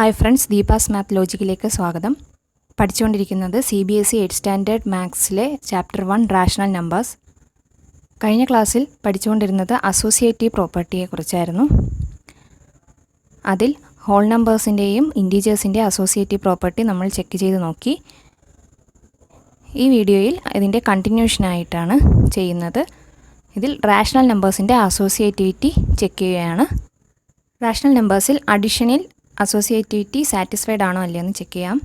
Hi friends, Deepa's math ലോജിക്കിലേക്ക് സ്വാഗതം. പഠിച്ചുകൊണ്ടിരിക്കുന്നത് CBSE 8th സ്റ്റാൻഡേർഡ് മാത്സിലെ ചാപ്റ്റർ 1 റാഷണൽ നമ്പേഴ്സ്. കഴിഞ്ഞ ക്ലാസ്സിൽ പഠിച്ചുകൊണ്ടിരുന്നത് അസോസിയേറ്റീവ് പ്രോപ്പർട്ടിയെക്കുറിച്ചായിരുന്നു. അതിൽ ഹോൾ നമ്പേഴ്സിൻ്റെയും ഇൻറ്റീജേഴ്സിൻ്റെ അസോസിയേറ്റീവ് പ്രോപ്പർട്ടി നമ്മൾ ചെക്ക് ചെയ്ത് നോക്കി. ഈ വീഡിയോയിൽ ഇതിൻ്റെ കണ്ടിന്യൂഷനായിട്ടാണ് ചെയ്യുന്നത്. ഇതിൽ റാഷണൽ നമ്പേഴ്സിൻ്റെ അസോസിയേറ്റിവിറ്റി ചെക്ക് ചെയ്യുകയാണ്. റാഷണൽ നമ്പേഴ്സിൽ അഡിഷനിൽ അസോസിയേറ്റിവിറ്റി സാറ്റിസ്ഫൈഡ് ആണോ അല്ലയോ എന്ന് ചെക്ക് ചെയ്യാം.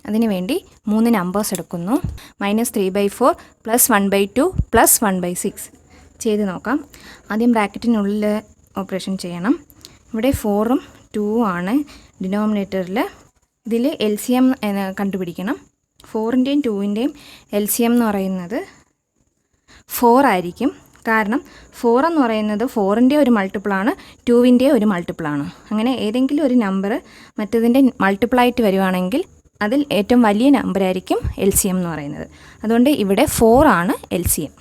അതിനുവേണ്ടി 3 നമ്പേഴ്സ് എടുക്കുന്നു. -3/4 +1/2 +1/6 ചെയ്ത് നോക്കാം. ആദ്യം ബ്രാക്കറ്റിനുള്ളിൽ ഓപ്പറേഷൻ ചെയ്യണം. ഇവിടെ 4ഉം 2ഉം ആണ് ഡിനോമിനേറ്ററിൽ. ഇതിൽ LCM കണ്ടുപിടിക്കണം. 4ൻ്റെയും 2ൻ്റെയും LCM എന്ന് പറയുന്നത് 4 ആയിരിക്കും. കാരണം 4 എന്ന് പറയുന്നത് 4ൻ്റെ ഒരു മൾട്ടിപ്പിളാണ്, 2ൻ്റെ ഒരു മൾട്ടിപ്പിളാണ്. അങ്ങനെ ഏതെങ്കിലും ഒരു നമ്പർ മറ്റതിൻ്റെ മൾട്ടിപ്പിളായിട്ട് വരുവാണെങ്കിൽ അതിൽ ഏറ്റവും വലിയ നമ്പറായിരിക്കും LCM എന്ന് പറയുന്നത്. അതുകൊണ്ട് ഇവിടെ 4 ആണ് LCM.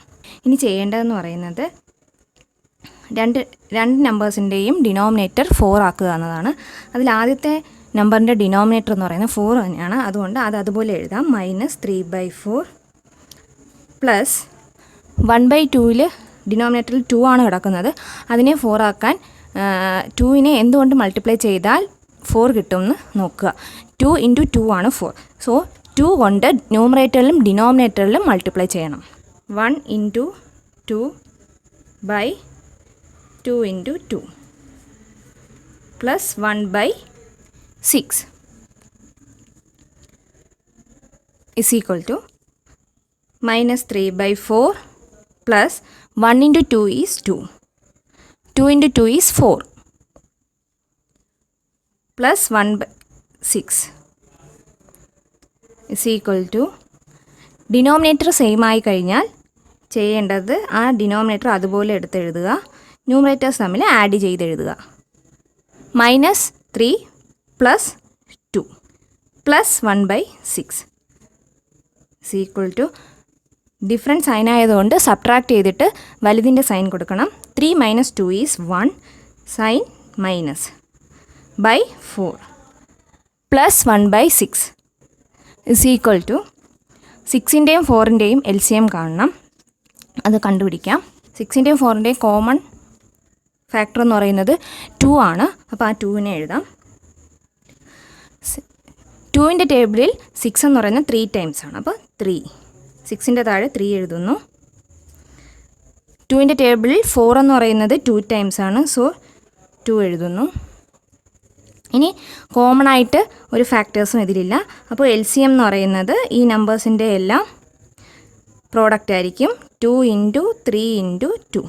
ഇനി ചെയ്യേണ്ടതെന്ന് പറയുന്നത് രണ്ട് നമ്പേഴ്സിൻ്റെയും ഡിനോമിനേറ്റർ 4 ആക്കുക എന്നതാണ്. അതിൽ ആദ്യത്തെ നമ്പറിൻ്റെ ഡിനോമിനേറ്റർ എന്ന് പറയുന്നത് 4 തന്നെയാണ്. അതുകൊണ്ട് അതുപോലെ എഴുതാം. -3/4 പ്ലസ് 1/2ൽ ഡിനോമിനേറ്ററിൽ 2 ആണ് കിടക്കുന്നത്. അതിനെ 4 ആക്കാൻ 2നെ എന്തുകൊണ്ട് മൾട്ടിപ്ലൈ ചെയ്താൽ 4 കിട്ടുമെന്ന് നോക്കുക. 2 × 2 ആണ് 4. സോ 2 കൊണ്ട് ന്യൂമറേറ്ററിലും ഡിനോമിനേറ്ററിലും മൾട്ടിപ്ലൈ ചെയ്യണം. 1 × 2/2 × 2 plus 1/6 is equal to -3/4 plus 1 × 2 is 2. 2 × 2 is 4 plus 1/6 is equal to denominator same ആയി കഴിഞ്ഞാൽ ചെയ്യേണ്ടത് ആ ഡിനോമിനേറ്റർ അതുപോലെ എടുത്തെഴുതുക. ന്യൂമറേറ്റേഴ്സ് തമ്മിൽ ആഡ് ചെയ്ത് എഴുതുക. -3 plus 2 plus 1/6 is equal to different sign ആയതുകൊണ്ട് സബ്ട്രാക്ട് ചെയ്തിട്ട് വലുതിൻ്റെ സൈൻ കൊടുക്കണം. 3 - 2 is 1 sign minus by 4 plus 1/6 is equal to 6ൻ്റെയും 4ൻ്റെയും LCM കാണണം. അത് കണ്ടുപിടിക്കാം. 6ൻ്റെയും 4ൻ്റെയും കോമൺ ഫാക്ടർ എന്ന് പറയുന്നത് 2 ആണ്. അപ്പോൾ ആ 2നെ എഴുതാം. 2ൻ്റെ ടേബിളിൽ 6 എന്ന് പറയുന്നത് 3 ടൈംസ് ആണ്. അപ്പോൾ 3, 6ൻ്റെ താഴെ 3 എഴുതുന്നു. 2ൻ്റെ ടേബിളിൽ 4 എന്ന് പറയുന്നത് 2 ടൈംസ് ആണ്. സോ 2 എഴുതുന്നു. ഇനി കോമൺ ആയിട്ട് ഒരു ഫാക്ടേഴ്സും ഇതിലില്ല. അപ്പോൾ LCM എന്ന് പറയുന്നത് ഈ നമ്പേഴ്സിൻ്റെ എല്ലാം പ്രോഡക്റ്റ് ആയിരിക്കും. 2 × 3 × 2.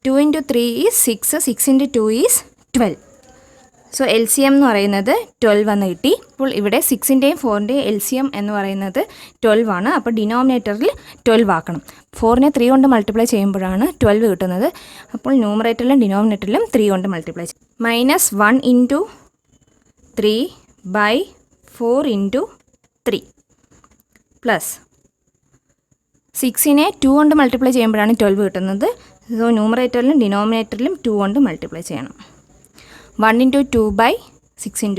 2 × 3 is 6. 6 × 2 is 12. സോ LCM എന്ന് പറയുന്നത് 12 എന്ന് കിട്ടി. അപ്പോൾ ഇവിടെ 6ൻ്റെയും 4ൻ്റെയും LCM എന്ന് പറയുന്നത് 12 ആണ്. അപ്പോൾ ഡിനോമിനേറ്ററിൽ 12 ആക്കണം. 4നെ 3 കൊണ്ട് മൾട്ടിപ്ലൈ ചെയ്യുമ്പോഴാണ് 12 കിട്ടുന്നത്. അപ്പോൾ ന്യൂമറേറ്ററിലും ഡിനോമിനേറ്ററിലും 3 കൊണ്ട് മൾട്ടിപ്ലൈ ചെയ്യും. -1 × 3/4 × 3 പ്ലസ് 6നെ 2 കൊണ്ട് മൾട്ടിപ്ലൈ ചെയ്യുമ്പോഴാണ് 12 കിട്ടുന്നത്. സോ ന്യൂമറേറ്ററിലും ഡിനോമിനേറ്ററിലും 2 കൊണ്ട് മൾട്ടിപ്ലൈ ചെയ്യണം. 1 × 2/6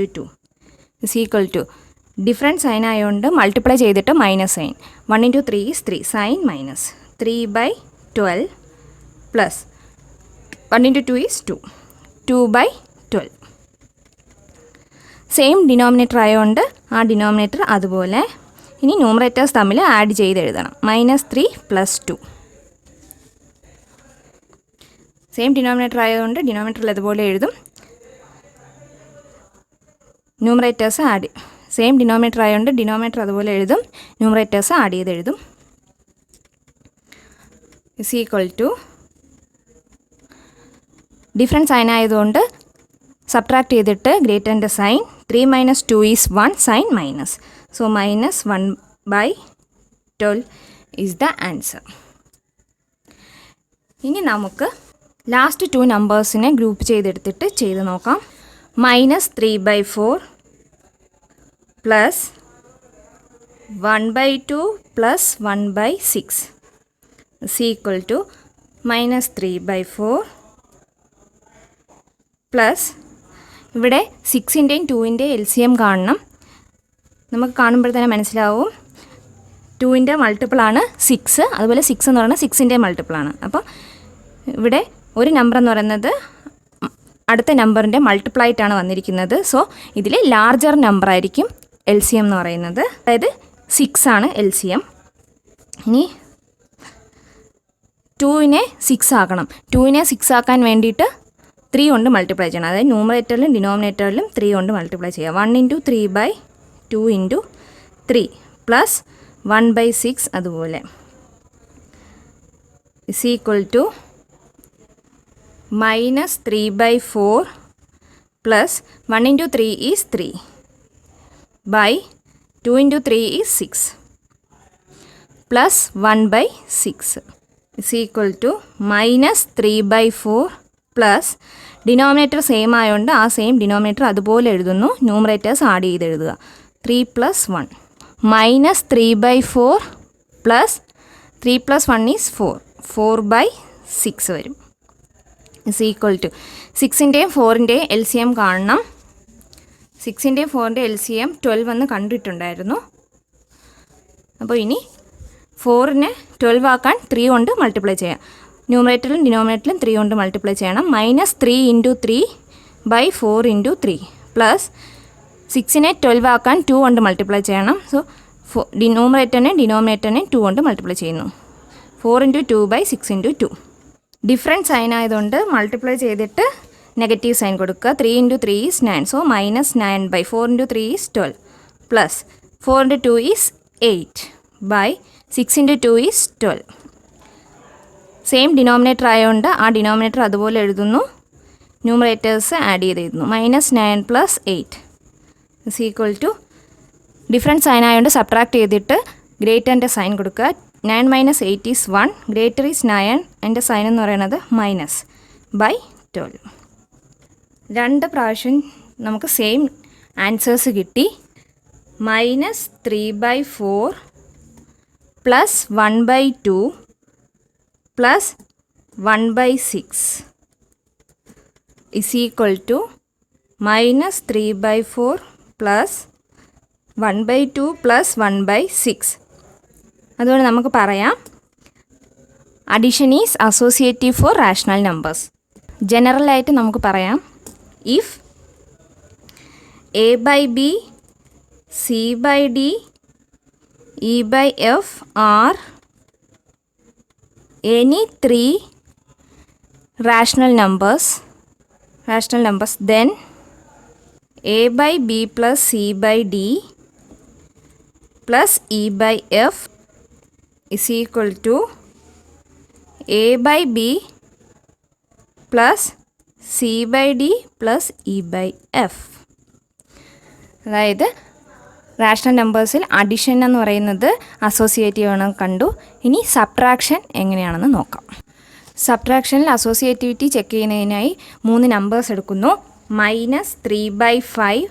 × 2 is equal to different sign ആയതുകൊണ്ട് മൾട്ടിപ്ലൈ ചെയ്തിട്ട് minus sign. 1 × 3 is 3 sign minus 3/12 plus 1 × 2 is 2 2/12. Same denominator ആയതുകൊണ്ട് ആ ഡിനോമിനേറ്റർ അതുപോലെ. ഇനി ന്യൂമറേറ്റേഴ്സ് തമ്മിൽ ആഡ് ചെയ്ത് എഴുതണം. -3 + 2. സെയിം ഡിനോമിനേറ്റർ ആയതുകൊണ്ട് ഡിനോമിനേറ്ററിൽ അതുപോലെ എഴുതും. ന്യൂമറേറ്റേഴ്സ് സെയിം ഡിനോമിനേറ്റർ ആയതുകൊണ്ട് ഡിനോമിനേറ്റർ അതുപോലെ എഴുതും. ന്യൂമറേറ്റേഴ്സ് ആഡ് ചെയ്ത് എഴുതും. Is equal to different sign ആയതുകൊണ്ട് സബ്ട്രാക്ട് ചെയ്തിട്ട് ഗ്രേറ്ററിൻ്റെ sign. 3 - 2 is 1 sign minus. So -1/12 is the answer. ഇനി നമുക്ക് ലാസ്റ്റ് 2 നമ്പേഴ്സിനെ ഗ്രൂപ്പ് ചെയ്തെടുത്തിട്ട് ചെയ്ത് നോക്കാം. -3/4 plus 1/2 plus 1/6 is equal to -3/4 plus ഇവിടെ 6-ൻ്റെയും 2-ൻ്റെയും LCM കാണണം. നമുക്ക് കാണുമ്പോൾ തന്നെ മനസ്സിലാവും 2-ൻ്റെ മൾട്ടിപ്പിളാണ് 6, അതുപോലെ 6 എന്ന് പറയുന്നത് 6-ൻ്റെ മൾട്ടിപ്പിളാണ്. അപ്പോൾ ഇവിടെ ഒരു നമ്പർ എന്ന് പറയുന്നത് അടുത്ത നമ്പറിൻ്റെ മൾട്ടിപ്പിളായിട്ടാണ് വന്നിരിക്കുന്നത്. സോ ഇതിൽ ലാർജർ നമ്പർ ആയിരിക്കും LCM എന്ന് പറയുന്നത്. അതായത് 6 ആണ് LCM. ഇനി 2-നെ 6 ആക്കണം. 2-നെ 6 ആക്കാൻ വേണ്ടിയിട്ട് 3 കൊണ്ട് മൾട്ടിപ്ലൈ ചെയ്യണം. അതായത് ന്യൂമറേറ്ററിലും ഡിനോമിനേറ്ററിലും 3 കൊണ്ട് മൾട്ടിപ്ലൈ ചെയ്യുക. 1 × 3/2 × 3 പ്ലസ് 1/6 അതുപോലെ is equal to -3/4 plus 1 × 3 is 3 by 2 × 3 is 6 plus 1/6 is equal to -3/4 plus denominator same ആയതുകൊണ്ട് ആ സെയിം ഡിനോമിനേറ്റർ അതുപോലെ എഴുതുന്നു. ന്യൂമറേറ്റേഴ്സ് ആഡ് ചെയ്ത് എഴുതുക. 3 + 1 -3/4 പ്ലസ് 3 + 1 ഈസ് 4/6 വരും. ഇസ് ഈക്വൽ ടു 6-ൻ്റെയും 4-ൻ്റെയും LCM കാണണം. 6-ൻ്റെയും 4-ൻ്റെയും LCM 12 എന്ന് കണ്ടിട്ടുണ്ടായിരുന്നു. അപ്പോൾ ഇനി 4-നെ 12 ആക്കാൻ 3 കൊണ്ട് മൾട്ടിപ്ലൈ ചെയ്യാം. ന്യൂമറേറ്ററിലും ഡിനോമിനേറ്ററിലും 3 കൊണ്ട് മൾട്ടിപ്ലൈ ചെയ്യണം. -3 × 3/4 × 3 പ്ലസ് 6-നെ 12 ആക്കാൻ 2 കൊണ്ട് മൾട്ടിപ്ലൈ ചെയ്യണം. സോ ന്യൂമറേറ്ററിനെ ഡിനോമിനേറ്ററിനെ 2 കൊണ്ട് മൾട്ടിപ്ലൈ ചെയ്യുന്നു. 4 × 2/6 × 2. ഡിഫറൻറ്റ് സൈൻ ആയതുകൊണ്ട് മൾട്ടിപ്ലൈ ചെയ്തിട്ട് നെഗറ്റീവ് സൈൻ കൊടുക്കുക. 3 × 3 is 9. So -9/4 × 3 is 12 plus 4 × 2 is 8 by 6 × 2 is 12. Same denominator ആയതുകൊണ്ട് ആ ഡിനോമിനേറ്റർ അതുപോലെ എഴുതുന്നു. ന്യൂമറേറ്റേഴ്സ് ആഡ് ചെയ്ത് എഴുതുന്നു. -9 + 8 is equal to different sign ആയതുകൊണ്ട് സബ്ട്രാക്ട് ചെയ്തിട്ട് ഗ്രേറ്ററിൻ്റെ സൈൻ കൊടുക്കുക. 9 - 8 ഈസ് 1, ഗ്രേറ്റർ ഈസ് 9, എൻ്റെ സൈൻ എന്ന് പറയുന്നത് -/12. 2 പ്രാവശ്യം നമുക്ക് സെയിം ആൻസേഴ്സ് കിട്ടി. -3/4 plus 1/2 plus 1/6 is equal to -3/4 plus 1/2 plus 1/6. അതുകൊണ്ട് നമുക്ക് പറയാം addition is associative for rational numbers. ജനറലായിട്ട് നമുക്ക് പറയാം if a/b, c/d, e/f are any 3 rational numbers, then a/b plus c/d plus e/f is equal to a/b plus c/d plus e/f. അതായത് rational നമ്പേഴ്സിൽ addition എന്ന് പറയുന്നത് associative ആണെന്ന് കണ്ടു. ഇനി subtraction എങ്ങനെയാണെന്ന് നോക്കാം. സബ്ട്രാക്ഷനിൽ അസോസിയേറ്റിവിറ്റി ചെക്ക് ചെയ്യുന്നതിനായി 3 നമ്പേഴ്സ് എടുക്കുന്നു. -3/5,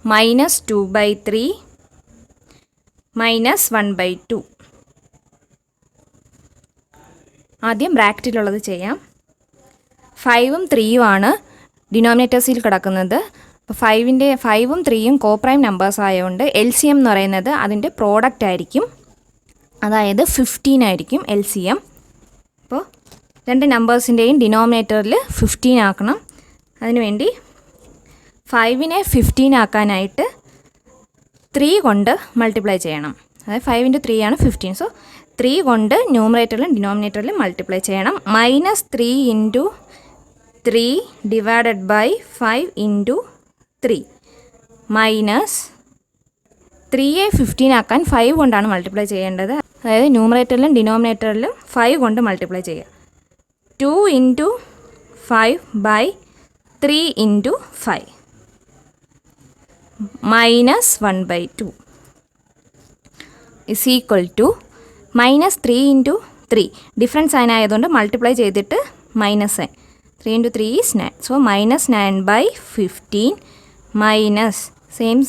-2/3, -1/2. ആദ്യം ബ്രാക്കറ്റിലുള്ളത് ചെയ്യാം. 5ഉം 3ഉം ആണ് ഡിനോമിനേറ്റേഴ്സിൽ കിടക്കുന്നത്. അപ്പോൾ 5ഉം 3ഉം കോപ്രൈം നമ്പേഴ്സ് ആയതുകൊണ്ട് LCM എന്ന് പറയുന്നത് അതിൻ്റെ പ്രോഡക്റ്റ് ആയിരിക്കും. അതായത് 15 ആയിരിക്കും LCM. അപ്പോൾ 2 നമ്പേഴ്സിൻ്റെയും ഡിനോമിനേറ്ററിൽ 15 ആക്കണം. അതിനുവേണ്ടി 5നെ 15 ആക്കാനായിട്ട് 3 കൊണ്ട് മൾട്ടിപ്ലൈ ചെയ്യണം. അതായത് 5 × 3 ആണ് 15. സോ 3 കൊണ്ട് ന്യൂമറേറ്ററിലും ഡിനോമിനേറ്ററിലും മൾട്ടിപ്ലൈ ചെയ്യണം. -3 × 3 ഡിവൈഡഡ് ബൈ 5 × 3 മൈനസ് 3യെ 15 ആക്കാൻ 5 കൊണ്ടാണ് മൾട്ടിപ്ലൈ ചെയ്യേണ്ടത്. അതായത് ന്യൂമറേറ്ററിലും ഡിനോമിനേറ്ററിലും 5 കൊണ്ട് മൾട്ടിപ്ലൈ ചെയ്യുക. 2 × 5 by 3 × 5 -1/2 is equal to -3 × 3. Difference sign ആയതുകൊണ്ട് മൾട്ടിപ്ലൈ ചെയ്തിട്ട് minus sign. 3 × 3 is 9. So -9/15 minus same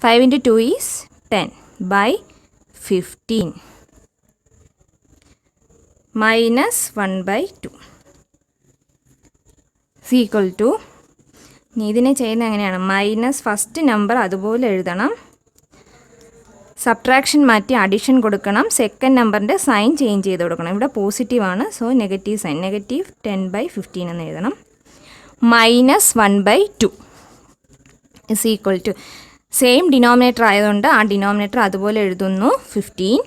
5 × 2 is 10 by 15 minus 1/2 is equal to ഇനി ഇതിനെ ചെയ്യുന്നത് എങ്ങനെയാണ്? മൈനസ് ഫസ്റ്റ് നമ്പർ അതുപോലെ എഴുതണം, സബ്ട്രാക്ഷൻ മാറ്റി അഡിഷൻ കൊടുക്കണം, സെക്കൻഡ് നമ്പറിൻ്റെ സൈൻ ചേഞ്ച് ചെയ്ത് കൊടുക്കണം. ഇവിടെ പോസിറ്റീവാണ്, സോ നെഗറ്റീവ് സൈൻ, നെഗറ്റീവ് 10/15 എന്ന് എഴുതണം. -1/2 is equal to, same denominator ആയതുകൊണ്ട് ആ ഡിനോമിനേറ്റർ അതുപോലെ എഴുതുന്നു 15.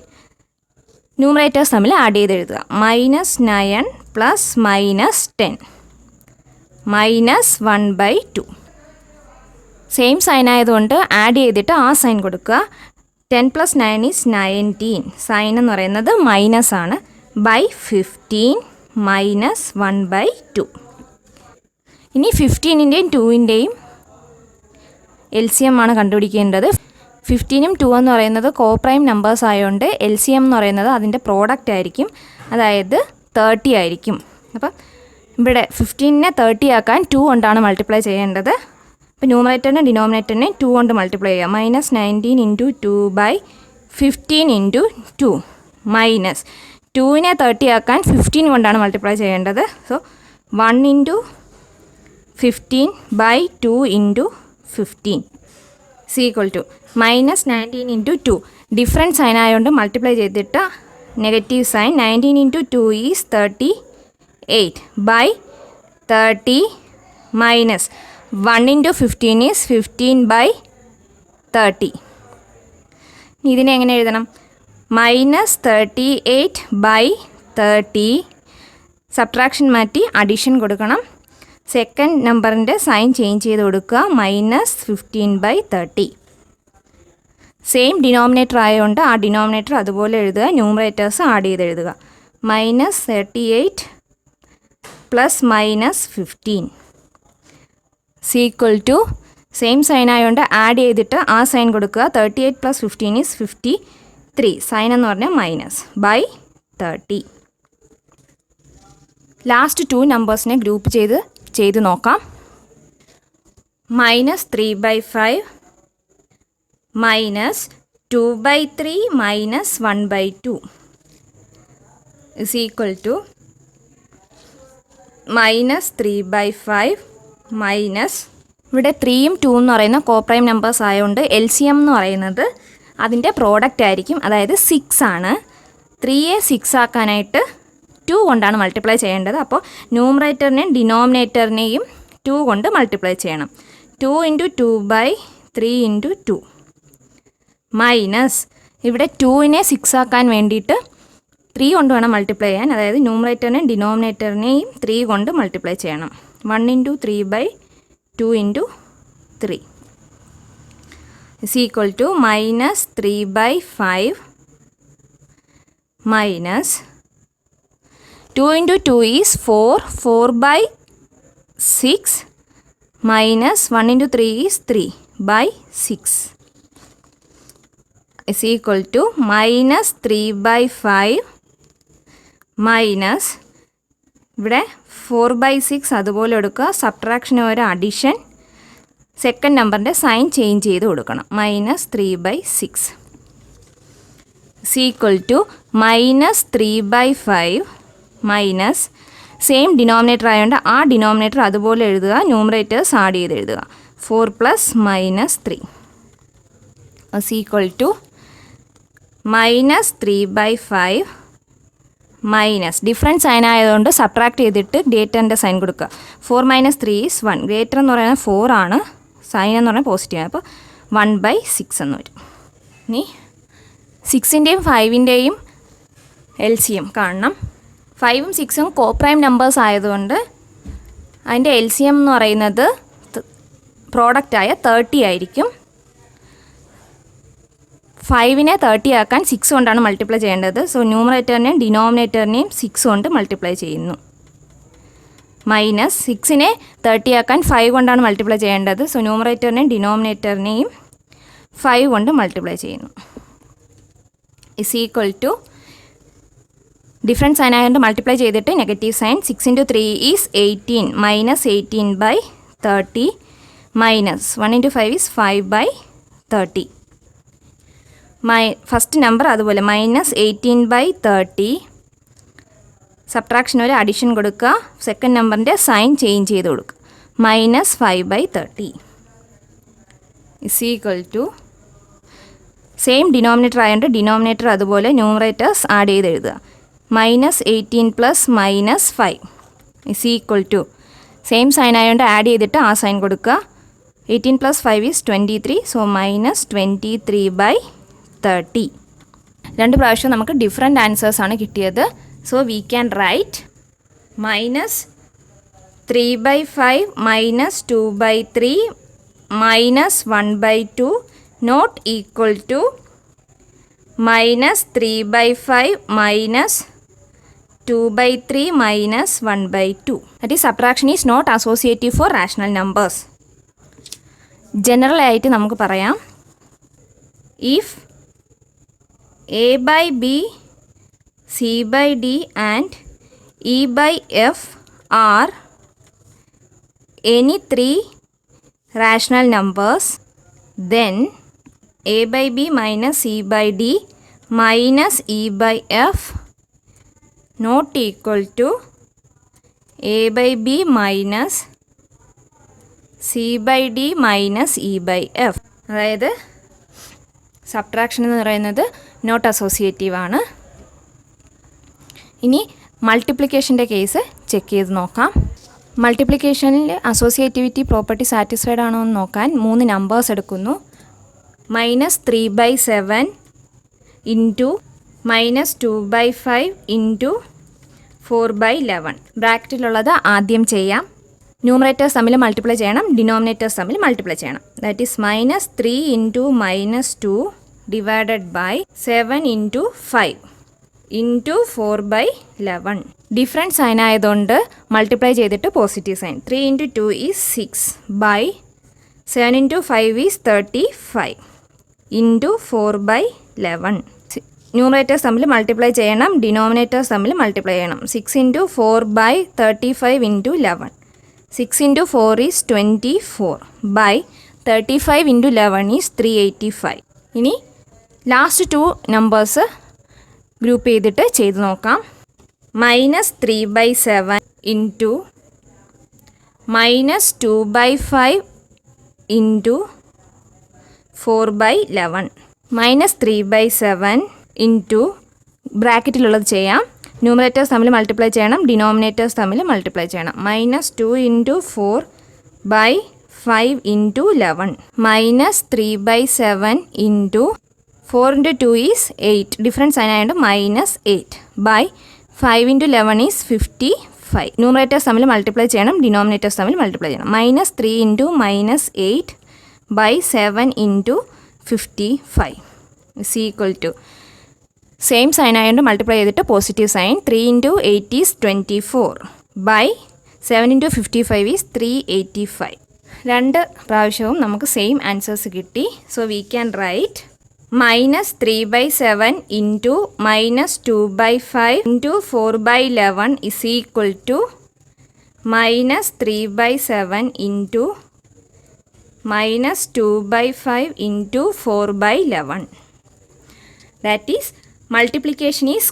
ന്യൂമറേറ്റേഴ്സ് തമ്മിൽ ആഡ് ചെയ്ത് എഴുതുക. -9 + -10 -1/2. സെയിം സൈൻ ആയതുകൊണ്ട് ആഡ് ചെയ്തിട്ട് ആ സൈൻ കൊടുക്കുക. 10 + 9 is 19. സൈൻ എന്ന് പറയുന്നത് മൈനസ് ആണ്. /15 -1/2. ഇനി 15ൻ്റെയും 2ൻ്റെയും LCM ആണ് കണ്ടുപിടിക്കേണ്ടത്. 15ഉം 2 എന്ന് പറയുന്നത് കോപ്രൈം നമ്പേഴ്സ് ആയതുകൊണ്ട് LCM എന്ന് പറയുന്നത് അതിൻ്റെ പ്രോഡക്റ്റ് ആയിരിക്കും, അതായത് 30 ആയിരിക്കും. അപ്പം ഇവിടെ 15നെ 30 ആക്കാൻ 2 കൊണ്ടാണ് മൾട്ടിപ്ലൈ ചെയ്യേണ്ടത്. അപ്പോൾ ന്യൂമറേറ്ററിനെ ഡിനോമിനേറ്ററിനെ 2 കൊണ്ട് മൾട്ടിപ്ലൈ ചെയ്യുക. -19 × 2/15 × 2 മൈനസ് 2നെ 30 ആക്കാൻ 15 കൊണ്ടാണ് മൾട്ടിപ്ലൈ ചെയ്യേണ്ടത്. So 1 × 15/2 × 15 is equal to -19 × 2. Different sign ആയതുകൊണ്ട് മൾട്ടിപ്ലൈ ചെയ്തിട്ട് negative sign. 19 × 2 is 38/30 minus 1 × 15 is 15/30. ഇതിനെ എങ്ങനെ എഴുതണം? -38/30 സബ്ട്രാക്ഷൻ മാറ്റി അഡിഷൻ കൊടുക്കണം, സെക്കൻഡ് നമ്പറിൻ്റെ സൈൻ ചേഞ്ച് ചെയ്ത് കൊടുക്കുക, -15/30. സെയിം ഡിനോമിനേറ്റർ ആയതുകൊണ്ട് ആ ഡിനോമിനേറ്റർ അതുപോലെ എഴുതുക, ന്യൂമറേറ്റേഴ്സ് ആഡ് ചെയ്ത് എഴുതുക. -38 + -15 ഈക്വൽ ടു, സെയിം സൈൻ ആയതുകൊണ്ട് ആഡ് ചെയ്തിട്ട് ആ സൈൻ കൊടുക്കുക. 38 + 15 is 53. സൈൻ എന്ന് പറഞ്ഞാൽ -/30. ലാസ്റ്റ് 2 നമ്പേഴ്സിനെ ഗ്രൂപ്പ് ചെയ്ത് നോക്കാം. -3/5 -2/3 -1/2 is equal to -3/5 ഇവിടെ 3ഉം 2 എന്ന് പറയുന്ന കോപ്രൈം നമ്പേഴ്സ് ആയതുകൊണ്ട് LCM എന്ന് പറയുന്നത് അതിൻ്റെ പ്രോഡക്റ്റ് ആയിരിക്കും, അതായത് 6 ആണ്. 3യെ 6 ആക്കാനായിട്ട് 2 കൊണ്ടാണ് മൾട്ടിപ്ലൈ ചെയ്യേണ്ടത്. അപ്പോൾ ന്യൂമറേറ്ററിനെയും ഡിനോമിനേറ്ററിനെയും 2 കൊണ്ട് മൾട്ടിപ്ലൈ ചെയ്യണം. 2 × 2/3 × 2 മൈനസ്, ഇവിടെ 2നെ 6 ആക്കാൻ വേണ്ടിയിട്ട് 3 കൊണ്ട് വേണം മൾട്ടിപ്ലൈ ചെയ്യാൻ, അതായത് ന്യൂമറേറ്ററിനെയും ഡിനോമിനേറ്ററിനെയും 3 കൊണ്ട് മൾട്ടിപ്ലൈ ചെയ്യണം. 1 × 3/2 × 3 is equal to -3/5 minus 2 × 2 is 4, 4/6 minus 1 × 3 is 3/6 is equal to -3/5 minus, ഇവിടെ 4/6 അതുപോലെ എടുക്കുക, സബ്ട്രാക്ഷന് ഒരു അഡിഷൻ, സെക്കൻഡ് നമ്പറിൻ്റെ സൈൻ ചേഞ്ച് ചെയ്ത് കൊടുക്കണം. -3/6 is equal to -3/5 minus, same denominator ആയതുകൊണ്ട് ആ ഡിനോമിനേറ്റർ അതുപോലെ എഴുതുക, ന്യൂമറേറ്റേഴ്സ് ആഡ് ചെയ്ത് എഴുതുക. 4 + -3 is equal to -3/5 minus, different sign ആയതുകൊണ്ട് സബ്ട്രാക്ട് ചെയ്തിട്ട് ഗ്രേറ്ററിൻ്റെ സൈൻ കൊടുക്കുക. 4 - 3 is 1. ഗ്രേറ്റർ എന്ന് പറയുന്നത് 4 ആണ്, സൈൻ എന്ന് പറഞ്ഞാൽ പോസിറ്റീവ് ആണ്, അപ്പോൾ 1/6 എന്ന് വരും. ഇനി 6ൻ്റെയും 5ൻ്റെയും LCM കാണണം. 5ഉം 6ഉം കോപ്രൈം നമ്പേഴ്സ് ആയതുകൊണ്ട് അതിൻ്റെ LCM എന്ന് പറയുന്നത് പ്രോഡക്റ്റായ 30 ആയിരിക്കും. 5നെ 30 ആക്കാൻ 6 കൊണ്ടാണ് മൾട്ടിപ്ലൈ ചെയ്യേണ്ടത്. സോ ന്യൂമറേറ്ററിനെയും ഡിനോമിനേറ്ററിനെയും 6 കൊണ്ട് മൾട്ടിപ്ലൈ ചെയ്യുന്നു. മൈനസ് 6നെ 30 ആക്കാൻ 5 കൊണ്ടാണ് മൾട്ടിപ്ലൈ ചെയ്യേണ്ടത്. സോ ന്യൂമറേറ്ററിനെയും ഡിനോമിനേറ്ററിനെയും 5 കൊണ്ട് മൾട്ടിപ്ലൈ ചെയ്യുന്നു. Is equal to, different sign ആയതുകൊണ്ട് മൾട്ടിപ്ലൈ ചെയ്തിട്ട് negative sign. 6 × 3 is 18 -18/30 minus 1 × 5 is 5/30. First number അതുപോലെ -18/30, സബ്ട്രാക്ഷൻ ഒരു അഡിഷൻ കൊടുക്കുക, സെക്കൻഡ് നമ്പറിൻ്റെ സൈൻ ചേഞ്ച് ചെയ്ത് കൊടുക്കുക. minus 5 by 30 is equal to same denominator ആയതുകൊണ്ട് ഡിനോമിനേറ്റർ അതുപോലെ ന്യൂമറേറ്റേഴ്സ് ആഡ് ചെയ്ത് എഴുതുക. -18 plus -5 is equal to same sign ആയതുകൊണ്ട് ആഡ് ചെയ്തിട്ട് ആ സൈൻ കൊടുക്കുക. 18 പ്ലസ് 5 ഈസ് 23. So -23 by 30. രണ്ട് പ്രാവശ്യം നമുക്ക് ഡിഫറെൻറ്റ് ആൻസേഴ്സ് ആണ് കിട്ടിയത്. So we can write -3/5 -2/3 -1/2 not equal to -3/5 -2/3 -1/2. That is, subtraction is not associative for rational numbers. General ആയിട്ട് നമുക്ക് പറയാം, if a by b, c by d and e by f are any three rational numbers, then a by b minus c by d minus e by f not equal to a by b minus c by d minus e by f. അതായത് subtraction എന്ന് പറയുന്നത് not associative ആണ്. ഇനി മൾട്ടിപ്ലിക്കേഷൻ്റെ case check ചെയ്ത് നോക്കാം. മൾട്ടിപ്ലിക്കേഷനിൽ associativity property satisfied ആണോ എന്ന് നോക്കാൻ 3 നമ്പേഴ്സ് എടുക്കുന്നു. -3/7 ഇൻറ്റു -2/5 ഇൻറ്റു 4/11. ബ്രാക്കറ്റിലുള്ളത് ആദ്യം ചെയ്യാം. ന്യൂമറേറ്റേഴ്സ് തമ്മിൽ മൾട്ടിപ്ലൈ ചെയ്യണം, ഡിനോമിനേറ്റേഴ്സ് തമ്മിൽ മൾട്ടിപ്ലൈ ചെയ്യണം. That is -3 into -2 divided by 7 into 5 into 4/11. Different sign ആയതുകൊണ്ട് മൾട്ടിപ്ലൈ ചെയ്തിട്ട് positive sign. 3 into 2 is 6 by 7 into 5 is 35 into 4/11. Numerators തമ്മിൽ മൾട്ടിപ്ലൈ ചെയ്യണം, ഡിനോമിനേറ്റേഴ്സ് തമ്മിൽ മൾട്ടിപ്ലൈ ചെയ്യണം. 6 into 4/35 into 11. 6 into 4 is 24 by 35 into 11 is 385. ഇനി last 2 numbers group ചെയ്തിട്ട് ചെയ്ത് നോക്കാം. -3/7 ഇൻറ്റു -2/5 ഇൻറ്റു 4/11. -3/7 ഇൻറ്റു ബ്രാക്കറ്റിലുള്ളത് ചെയ്യാം. ന്യൂമറേറ്റേഴ്സ് തമ്മിൽ മൾട്ടിപ്ലൈ ചെയ്യണം, ഡിനോമിനേറ്റേഴ്സ് തമ്മിൽ മൾട്ടിപ്ലൈ ചെയ്യണം. -2 into 4/5 into 11. -3/7 into 4 into 2 is 8. Difference sign ആയതുകൊണ്ട് -8 ബൈ 5 ഇൻറ്റു 11 ഈസ് 55. ന്യൂമറേറ്റേഴ്സ് തമ്മിൽ മൾട്ടിപ്ലൈ ചെയ്യണം, ഡിനോമിനേറ്റേഴ്സ് തമ്മിൽ മൾട്ടിപ്ലൈ ചെയ്യണം. -3 into -8 by 7 into 55 is equal to same sign ആയതുകൊണ്ട് മൾട്ടിപ്ലൈ ചെയ്തിട്ട് positive sign. 3 into 8 is 24 by 7 into 55 is 385. രണ്ട് പ്രാവശ്യവും നമുക്ക് സെയിം ആൻസേഴ്സ് കിട്ടി. So we can right -3/7 into -2/5 into 4/11 is equal to -3/7 into -2/5 into 4/11. That is multiplication is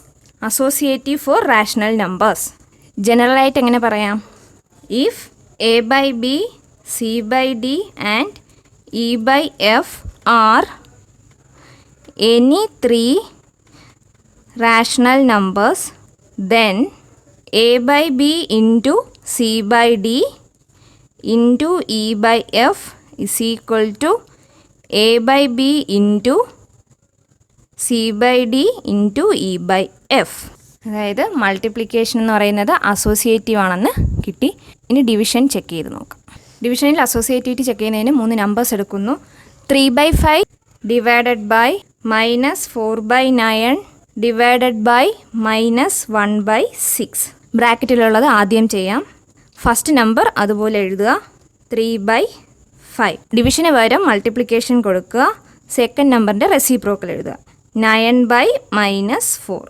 associative for rational numbers. ജനറലായിട്ട് എങ്ങനെ പറയാം? If a by b, c by d and e by f are any three rational numbers, then a by b into c by d into e by f is equal to a by b into c by d into e by f. അതായത് multiplication എന്ന് പറയുന്നത് associative ആണെന്ന് കിട്ടി. ഇനി division check ചെയ്ത് നോക്കാം. ഡിവിഷനിൽ associativity check ചെയ്യുന്നതിന് 3 നമ്പേഴ്സ് എടുക്കുന്നു. 3/5 ഡിവൈഡഡ് ബൈ -4/9 ഡിവൈഡഡ് ബൈ -1/6. ബ്രാക്കറ്റിലുള്ളത് ആദ്യം ചെയ്യാം. ഫസ്റ്റ് നമ്പർ അതുപോലെ എഴുതുക, 3/5. ഡിവിഷന് പകരം മൾട്ടിപ്ലിക്കേഷൻ കൊടുക്കുക. സെക്കൻഡ് നമ്പറിൻ്റെ റെസിപ്രോക്കൽ എഴുതുക, 9/-4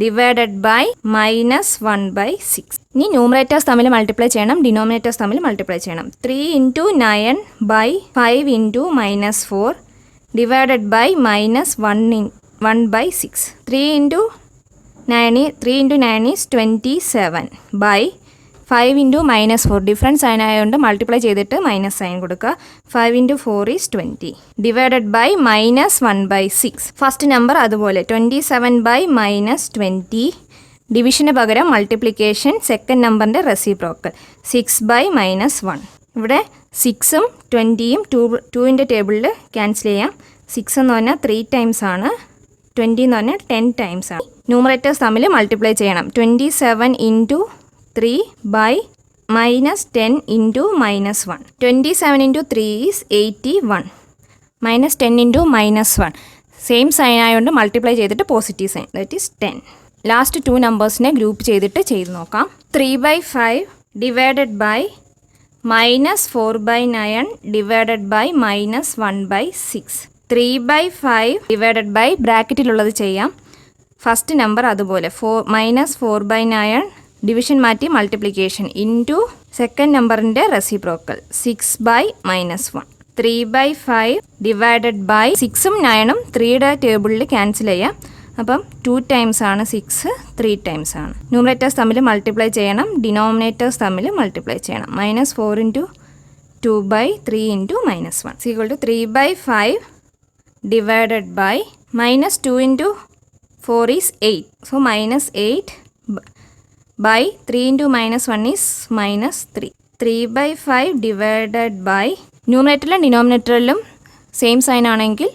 ഡിവൈഡഡ് ബൈ -1/6. ഇനി ന്യൂമറേറ്റേഴ്സ് തമ്മിൽ മൾട്ടിപ്ലൈ ചെയ്യണം, ഡിനോമിനേറ്റേഴ്സ് തമ്മിൽ മൾട്ടിപ്ലൈ ചെയ്യണം. 3 into 9/5 into -4 divided by -1/6. 3 into 9 is 27 by 5 into -4 difference sign ആയതുകൊണ്ട് മൾട്ടിപ്ലൈ ചെയ്തിട്ട് മൈനസ് സൈൻ കൊടുക്കുക. 5 into 4 is 20 divided by -1/6. First number അതുപോലെ 27/-20 ഡിവിഷന് പകരം മൾട്ടിപ്ലിക്കേഷൻ സെക്കൻഡ് നമ്പറിൻ്റെ റെസിപ്രോക്കൽ 6/-1. ഇവിടെ 6ഉം 20യും 2ൻ്റെ ടേബിളിൽ ക്യാൻസൽ ചെയ്യാം. 6 എന്ന് പറഞ്ഞാൽ 3 ടൈംസ് ആണ്, 20 എന്ന് പറഞ്ഞാൽ 10 ടൈംസ് ആണ്. ന്യൂമറേറ്റേഴ്സ് തമ്മിൽ മൾട്ടിപ്ലൈ ചെയ്യണം. 27 into 3 by -10 into -1. 27 into 3 is 81 -10 into -1 same sign ആയതുകൊണ്ട് മൾട്ടിപ്ലൈ ചെയ്തിട്ട് positive sign, that is 10. Last 2 നമ്പേഴ്സിനെ ഗ്രൂപ്പ് ചെയ്തിട്ട് ചെയ്ത് നോക്കാം. 3/5 divided by -4/9 divided by -1/6. 3/5 divided by ബ്രാക്കറ്റിലുള്ളത് ചെയ്യാം. ഫസ്റ്റ് നമ്പർ അതുപോലെ -4/9 ഡിവിഷൻ മാറ്റി മൾട്ടിപ്ലിക്കേഷൻ ഇൻറ്റു സെക്കൻഡ് നമ്പറിൻ്റെ റെസിപ്രോക്കൽ 6/-1. 3/5 ഡിവൈഡഡ് ബൈ 6ഉം 9ഉം 3യുടെ ടേബിളിൽ ക്യാൻസൽ ചെയ്യാം. അപ്പം 2 ടൈംസ് ആണ് 6, 3 ടൈംസ് ആണ്. ന്യൂമറേറ്റേഴ്സ് തമ്മിൽ മൾട്ടിപ്ലൈ ചെയ്യണം, ഡിനോമിനേറ്റേഴ്സ് തമ്മിൽ മൾട്ടിപ്ലൈ ചെയ്യണം. -4 into 2/3 into -1 equal to 3/5 divided by -2 into 4 is 8. So -8 by 3 into -1 is -3. 3/5 divided by ന്യൂമറേറ്ററിലും ഡിനോമിനേറ്ററിലും സെയിം സൈൻ ആണെങ്കിൽ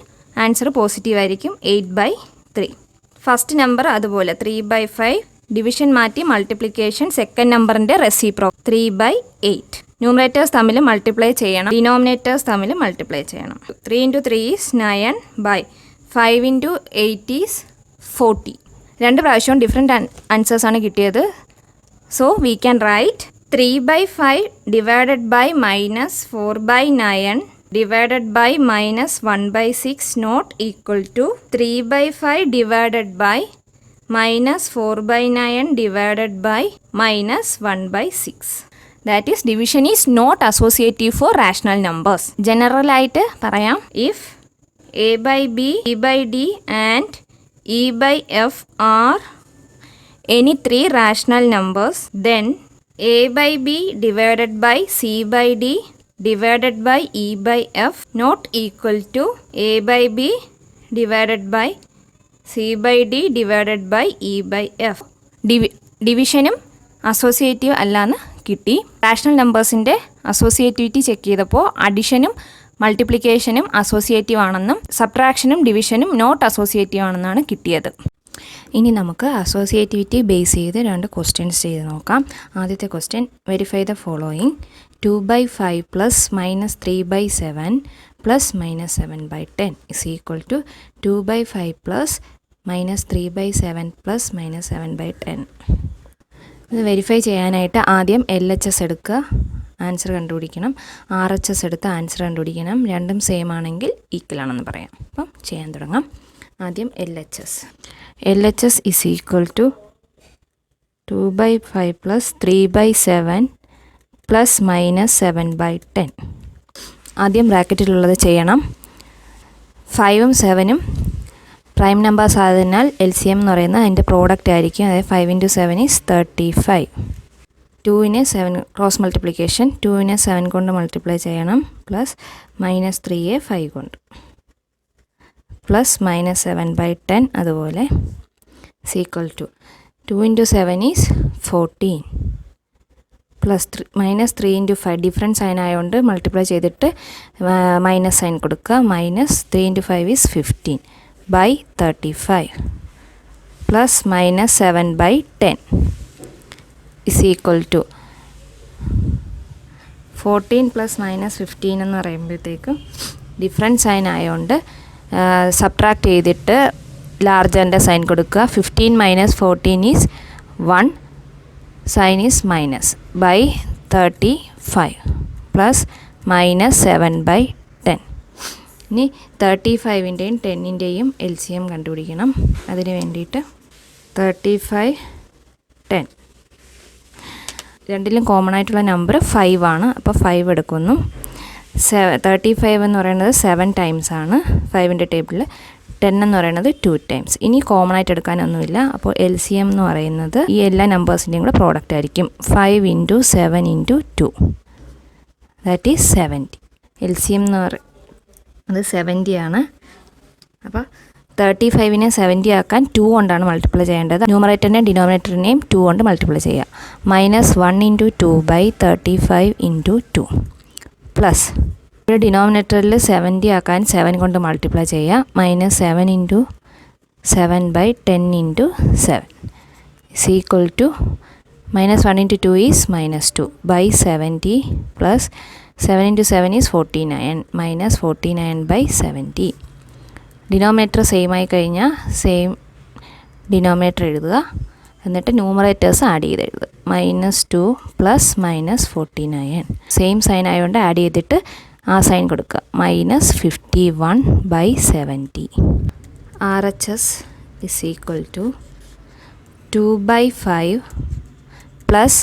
ആൻസർ പോസിറ്റീവ് ആയിരിക്കും. 8/3. ഫസ്റ്റ് നമ്പർ അതുപോലെ 3/5 ഡിവിഷൻ മാറ്റി മൾട്ടിപ്ലിക്കേഷൻ സെക്കൻഡ് നമ്പറിൻ്റെ റെസിപ്രോ 3/8. ന്യൂമറേറ്റേഴ്സ് തമ്മിൽ മൾട്ടിപ്ലൈ ചെയ്യണം, ഡിനോമിനേറ്റേഴ്സ് തമ്മിൽ മൾട്ടിപ്ലൈ ചെയ്യണം. 3 into 3 is 9 by 5 into 8 is 40. 2 പ്രാവശ്യവും ഡിഫറെൻറ്റ് ആൻസേഴ്സാണ് കിട്ടിയത്. So we can write 3/5 divided by -4/9 divided by -1/6 not equal to 3/5 divided by -4/9 divided by -1/6. That is, division is not associative for rational numbers. General ആയിട്ട് പറയാം, if a by b, e by d and e by f are any 3 rational numbers, then a by b divided by c by d divided by e by f not equal to a by b divided by c by d divided by e by f. ഡിവിഷനും associative അല്ലാന്ന് കിട്ടി. Rational നമ്പേഴ്സിൻ്റെ associativity check ചെയ്തപ്പോൾ അഡിഷനും മൾട്ടിപ്ലിക്കേഷനും associative ആണെന്നും സബ്ട്രാക്ഷനും ഡിവിഷനും not associative ആണെന്നാണ് കിട്ടിയത്. ഇനി നമുക്ക് അസോസിയേറ്റിവിറ്റി ബേസ് ചെയ്ത് 2 ക്വസ്റ്റ്യൻസ് ചെയ്ത് നോക്കാം. ആദ്യത്തെ question, verify the following. 2/5 plus -3/7 plus -7/10 is equal to 2/5 plus -3/7 plus -7/10. ഇത് വെരിഫൈ ചെയ്യാനായിട്ട് ആദ്യം LHS എടുക്കുക, ആൻസർ കണ്ടുപിടിക്കണം. RHS എടുത്ത് ആൻസർ കണ്ടുപിടിക്കണം. രണ്ടും സെയിം ആണെങ്കിൽ ഈക്വൽ ആണെന്ന് പറയാം. അപ്പം ചെയ്യാൻ തുടങ്ങാം. ആദ്യം LHS is equal to 2/5 plus 3/7 plus -7/10. ആദ്യം ബ്രാക്കറ്റിലുള്ളത് ചെയ്യണം. 5ഉം 7ഉം പ്രൈം നമ്പേഴ്സ് ആയതിനാൽ LCM എന്ന് പറയുന്നത് അതിൻ്റെ പ്രോഡക്റ്റ് ആയിരിക്കും. അതായത് 5 ഇൻറ്റു 7 ഈസ് 35. 2നെ 7 ക്രോസ് മൾട്ടിപ്ലിക്കേഷൻ, 2നെ 7 കൊണ്ട് മൾട്ടിപ്ലൈ ചെയ്യണം, പ്ലസ് -3യെ 5 കൊണ്ട്, പ്ലസ് -7/10 അതുപോലെ equal to 2 into 7 is 14 plus -3 into 5 difference sign ആയതുകൊണ്ട് മൾട്ടിപ്ലൈ ചെയ്തിട്ട് മൈനസ് സൈൻ കൊടുക്കുക. -3 into 5 is 15 by 35 plus -7/10 is equal to 14 plus -15 എന്ന് പറയുമ്പോഴത്തേക്കും ഡിഫറൻസ് സൈൻ ആയതുകൊണ്ട് സബ്ട്രാക്ട് ചെയ്തിട്ട് ലാർജറിൻ്റെ സൈൻ കൊടുക്കുക. 15 - 14 is 1, sign is minus by 35 plus -7/10. ഇനി 35ൻ്റെയും 10ൻ്റെയും LCM കണ്ടുപിടിക്കണം. അതിന് വേണ്ടിയിട്ട് 35 10 രണ്ടിലും കോമൺ ആയിട്ടുള്ള നമ്പർ 5 ആണ്. അപ്പോൾ 5 എടുക്കുന്നു. 35 എന്ന് പറയുന്നത് 7 ടൈംസ് ആണ് 5ൻ്റെ ടേബിളിൽ. 10 എന്ന് പറയുന്നത് 2 ടൈംസ്. ഇനി കോമൺ ആയിട്ട് എടുക്കാനൊന്നുമില്ല. അപ്പോൾ LCM എന്ന് പറയുന്നത് ഈ എല്ലാ നമ്പേഴ്സിൻ്റെയും കൂടെ പ്രോഡക്റ്റ് ആയിരിക്കും. 5 × 7 × 2 ദാറ്റ് ഈസ് 70. LCM എന്ന് പറയുന്നത് 70 ആണ്. അപ്പോൾ 35നെ 70 ആക്കാൻ 2 കൊണ്ടാണ് മൾട്ടിപ്ലൈ ചെയ്യേണ്ടത്. ന്യൂമറേറ്ററിനെയും ഡിനോമിനേറ്ററിനെയും 2 കൊണ്ട് മൾട്ടിപ്ലൈ ചെയ്യുക. -1 × 2/35 × 2 പ്ലസ് ഇവിടെ ഡിനോമിനേറ്ററിൽ 70 ആക്കാൻ 7 കൊണ്ട് മൾട്ടിപ്ലൈ ചെയ്യുക. -7 × 7/10 × 7 is equal to -1 × 2 is -2/70 plus 7 × 7 is 49 -49/70. Denominator same ആയി കഴിഞ്ഞാൽ സെയിം ഡിനോമിനേറ്റർ എഴുതുക. എന്നിട്ട് ന്യൂമറേറ്റേഴ്സ് ആഡ് ചെയ്ത് എഴുതുക. -2 പ്ലസ് -49 സെയിം സൈൻ ആയതുകൊണ്ട് ആഡ് ചെയ്തിട്ട് ആ സൈൻ കൊടുക്കുക. -51/70. RHS is equal to 2/5 plus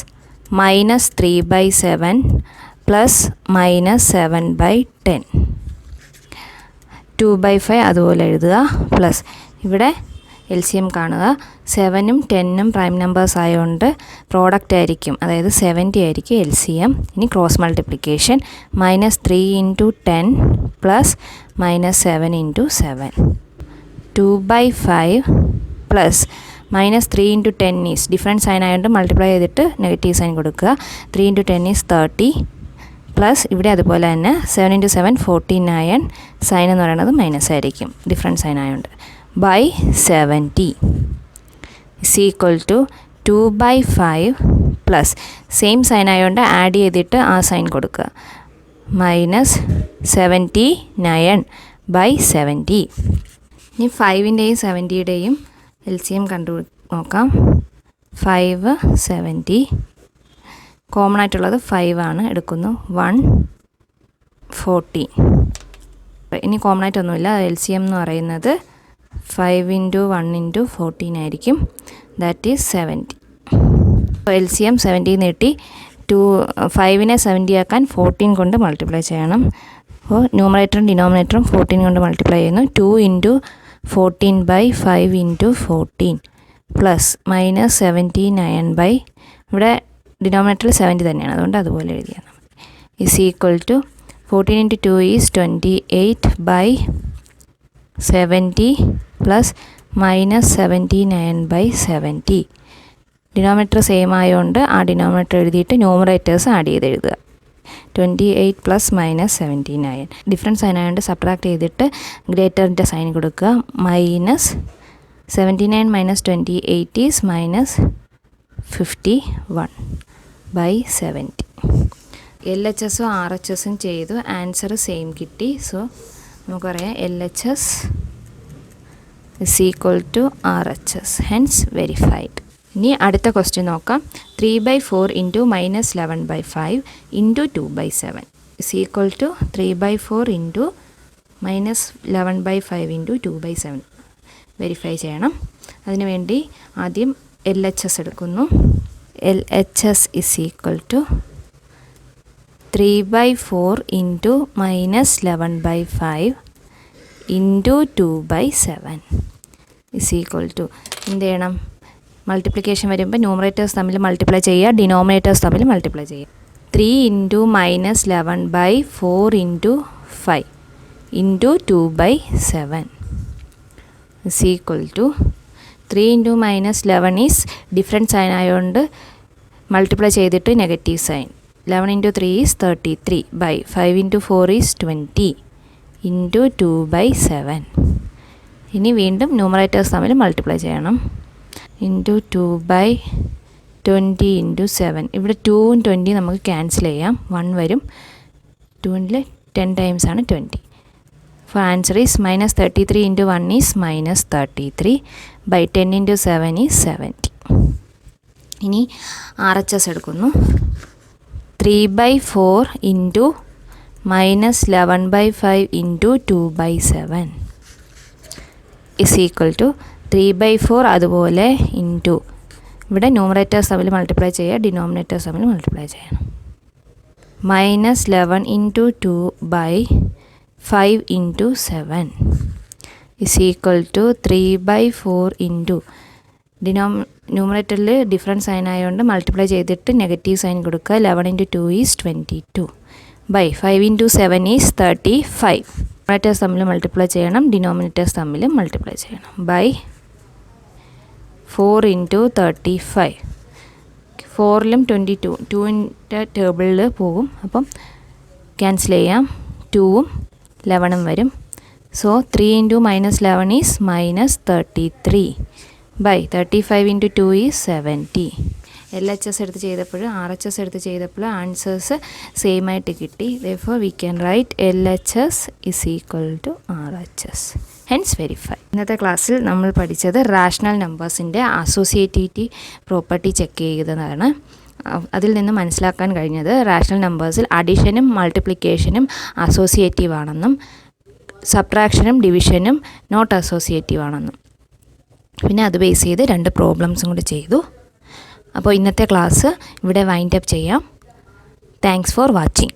-3/7 plus -7/10. 2/5 അതുപോലെ എഴുതുക. പ്ലസ് ഇവിടെ LCM കാണുക. 7ഉം 10ഉം പ്രൈം നമ്പേഴ്സ് ആയതുകൊണ്ട് പ്രോഡക്റ്റ് ആയിരിക്കും, അതായത് 70 ആയിരിക്കും LCM. ഇനി cross multiplication -3 × 10 plus -7 × 7. 2/5 plus -3 × 10 is different sign ആയതുകൊണ്ട് മൾട്ടിപ്ലൈ ചെയ്തിട്ട് നെഗറ്റീവ് സൈൻ കൊടുക്കുക. 3 × 10 ഈസ് 30 പ്ലസ് ഇവിടെ അതുപോലെ തന്നെ 7 × 7 49 സൈൻ എന്ന് പറയുന്നത് മൈനസ് ആയിരിക്കും ഡിഫറൻറ്റ് സൈൻ ആയതുകൊണ്ട്. /70 is equal to 2/5 plus same sign ആയതുകൊണ്ട് ആഡ് ചെയ്തിട്ട് ആ സൈൻ കൊടുക്കുക. -79/70. ഇനി 5ൻ്റെയും 70യുടെയും LCM കണ്ടു നോക്കാം. 5 70 കോമൺ ആയിട്ടുള്ളത് 5 ആണ്, എടുക്കുന്നു. 140. ഇനി കോമൺ ആയിട്ടൊന്നുമില്ല. LCM എന്ന് പറയുന്നത് 5 × 1 × 14 ആയിരിക്കും. That is 70. LCM 70 നീട്ടി 5നെ 70 ആക്കാൻ 14 കൊണ്ട് മൾട്ടിപ്ലൈ ചെയ്യണം. അപ്പോൾ ന്യൂമറേറ്ററും ഡിനോമിനേറ്ററും 14 കൊണ്ട് മൾട്ടിപ്ലൈ ചെയ്യുന്നു. 2 × 14/5 × 14 പ്ലസ് -79 ഇവിടെ ഡിനോമിനേറ്ററിൽ 70 തന്നെയാണ്, അതുകൊണ്ട് അതുപോലെ എഴുതിയാൽ മതി. Is equal to 14 × 2 is 28/70 plus -79/70. Denominator same ആയതുകൊണ്ട് ആ ഡിനോമിനേറ്റർ എഴുതിയിട്ട് ന്യൂമറേറ്റേഴ്സ് ആഡ് ചെയ്ത് എഴുതുക. 28 പ്ലസ് -79 ഡിഫറൻറ്റ് സൈൻ ആയതുകൊണ്ട് സബ്ട്രാക്ട് ചെയ്തിട്ട് ഗ്രേറ്ററിൻ്റെ സൈൻ കൊടുക്കുക. -79 - 28 ഈസ് -51/70. LHSും RHSും ചെയ്തു, ആൻസർ സെയിം കിട്ടി. സോ നമുക്കറിയാം LHS is equal to RHS, hence verified. ഇനി അടുത്ത ക്വസ്റ്റ്യൻ നോക്കാം. 3/4 × -11/5 × 2/7 is equal to 3/4 × -11/5 × 2/7 വെരിഫൈ ചെയ്യണം. അതിനുവേണ്ടി ആദ്യം LHS എടുക്കുന്നു. LHS is equal to 3/4 × -11/5 × 2/7 is equal to എന്ത് ചെയ്യണം? മൾട്ടിപ്ലിക്കേഷൻ വരുമ്പോൾ ന്യൂമറേറ്റേഴ്സ് തമ്മിൽ മൾട്ടിപ്ലൈ ചെയ്യുക, ഡിനോമിനേറ്റേഴ്സ് തമ്മിൽ മൾട്ടിപ്ലൈ ചെയ്യുക. 3 × -11/4 × 5 × 2/7 is equal to 3 × -11 is different sign ആയതുകൊണ്ട് മൾട്ടിപ്ലൈ ചെയ്തിട്ട് നെഗറ്റീവ് സൈൻ. 11 × 3 is 33/5 × 4 is 20 × 2/7. ഇനി വീണ്ടും ന്യൂമറേറ്റേഴ്സ് തമ്മിൽ മൾട്ടിപ്ലൈ ചെയ്യണം. ×2/20 × 7. ഇവിടെ 2ഉം 20 നമുക്ക് ക്യാൻസൽ ചെയ്യാം, 1 വരും. 2ൽ 10 ടൈംസ് ആണ് 20. For answer is -33 × 1 is -33/10 × 7 is 70. ഇനി RHS എടുക്കുന്നു. 3/4 × -11/5 × 2/7 is equal to 3/4 അതുപോലെ ഇൻറ്റു ഇവിടെ ന്യൂമറേറ്റേഴ്സ് തമ്മിൽ മൾട്ടിപ്ലൈ ചെയ്യുക, ഡിനോമിനേറ്റേഴ്സ് തമ്മിൽ മൾട്ടിപ്ലൈ ചെയ്യണം. minus 11 into 2 by 5 into 7 is equal to 3 by 4 into ന്യൂമറേറ്ററിൽ ഡിഫറൻസ് സൈൻ ആയതുകൊണ്ട് മൾട്ടിപ്ലൈ ചെയ്തിട്ട് നെഗറ്റീവ് സൈൻ കൊടുക്കുക. 11 into 2 is 22 by 5 into 7 is 35. Numerators തമ്മിൽ മൾട്ടിപ്ലൈ ചെയ്യണം, ഡിനോമിനേറ്റേഴ്സ് തമ്മിൽ മൾട്ടിപ്ലൈ ചെയ്യണം. By 4 into 35. 4ലും 22, 2ൻ്റെ ടേബിളിൽ പോകും, അപ്പം ക്യാൻസൽ ചെയ്യാം. 2ഉം 11ഉം വരും. So 3 into minus 11 is minus 33 by 35 into 2 is 70. LHS എടുത്ത് ചെയ്തപ്പോൾ RHS എടുത്ത് ചെയ്തപ്പോൾ ആൻസേഴ്സ് സെയിം ആയിട്ട് കിട്ടി. therefore we can write LHS is equal to RHS. hence verify. ഇന്നത്തെ ക്ലാസ്സിൽ നമ്മൾ പഠിച്ചത് റാഷണൽ നമ്പേഴ്സിൻ്റെ അസോസിയേറ്റിവിറ്റി പ്രോപ്പർട്ടി ചെക്ക് ചെയ്തതാണ്. അതിൽ നിന്ന് മനസ്സിലാക്കാൻ കഴിഞ്ഞത് റാഷണൽ നമ്പേഴ്സിൽ അഡീഷനും മൾട്ടിപ്ലിക്കേഷനും അസോസിയേറ്റീവ് ആണെന്നും സബ്ട്രാക്ഷനും ഡിവിഷനും നോട്ട് അസോസിയേറ്റീവ് ആണെന്നും. പിന്നെ അത് ബേസ് ചെയ്ത് 2 പ്രോബ്ലംസും കൂടി ചെയ്തു. അപ്പോൾ ഇന്നത്തെ ക്ലാസ് ഇവിടെ വൈൻഡ് അപ്പ് ചെയ്യാം. Thanks for watching.